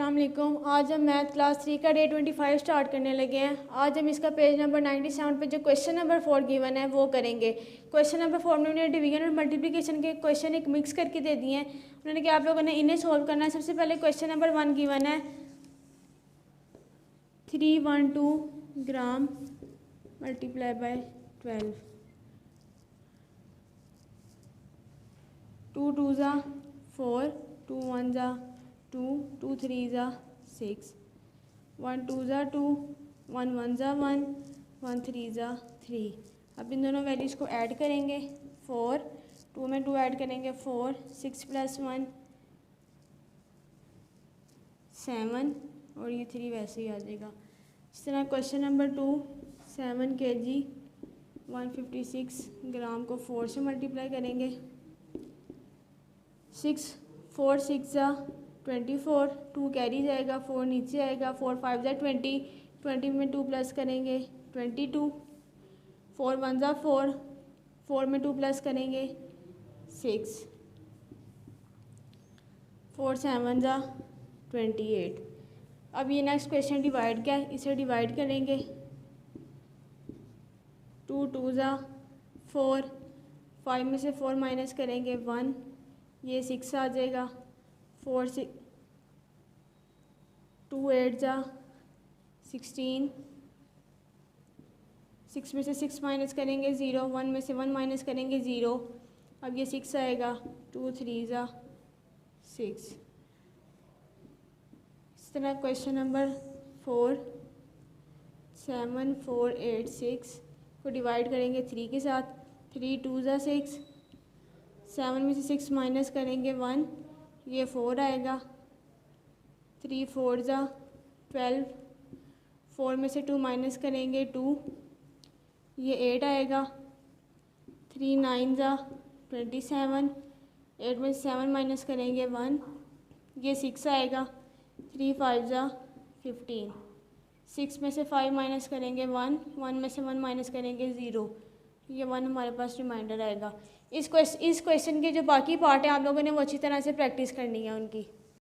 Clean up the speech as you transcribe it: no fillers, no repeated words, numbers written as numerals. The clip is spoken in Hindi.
अस्सलाम वालेकुम। आज हम मैथ क्लास 3 का डे 25 स्टार्ट करने लगे हैं। आज हम इसका पेज नंबर 97 पे जो क्वेश्चन नंबर 4 गिवन है वो करेंगे। क्वेश्चन नंबर 4 में उन्होंने डिवीजन और मल्टीप्लिकेशन के क्वेश्चन एक मिक्स करके दे दिए हैं। उन्होंने कहा आप लोगों ने इन्हें सॉल्व करना है। सबसे पहले क्वेश्चन नंबर 1 गिवन है 312 ग्राम मल्टीप्लाई बाय 12, 2 2 ज़ा 4, 2 1 ज़ा 2, 2 3 ज़ा 6, 1 2 ज़ा 2, 1 1 ज़ा 1, 1 3 ज़ा 3। अब इन दोनों वैल्यूज़ को ऐड करेंगे। 4, 2 में 2 ऐड करेंगे 4, 6 + 1 7 और ये 3 वैसे ही आ जाएगा। इस तरह क्वेश्चन नंबर 2 7 kg 156 ग्राम को 4 से मल्टीप्लाई करेंगे। 4 6 ज़ा 24, 2 कैरी जाएगा, 4 नीचे आएगा, 4 5 ज़ा 20, 20 में 2 प्लस करेंगे 22, 4 1 ज़ा 4, 4 में 2 प्लस करेंगे 6, 4 7 ज़ा 28। अब ये नेक्स्ट क्वेश्चन डिवाइड क्या है, इसे डिवाइड करेंगे। 2 2 ज़ा 4, 5 में से 4 माइनस करेंगे 1, ये 6 आ जाएगा। 4 6 2 8 ज़ा 16, 6 में से 6 माइनस करेंगे 0, 1 में से 1 माइनस करेंगे 0, अब ये 6 आएगा। 2 3 ज़ा 6। इस तरह क्वेश्चन नंबर 4 7 4 8 6 को डिवाइड करेंगे 3 के साथ। 3 2 ज़ा 6, 7 में से 6 माइनस करेंगे 1, ये 4 आएगा। 3 4 ज़ा 12, 4 में से 2 माइनस करेंगे 2, ये 8 आएगा। 3 9 ज़ा 27, 8 में से 7 माइनस करेंगे 1, ये 6 आएगा। 3 5 ज़ा 15, 6 में से 5 माइनस करेंगे 1, 1 में से 1 माइनस करेंगे 0, ये 1 हमारे पास रिमाइंडर आएगा। इस क्वेश्चन के जो बाकी पार्ट हैं आप लोगों ने वो अच्छी तरह से प्रैक्टिस करनी है उनकी।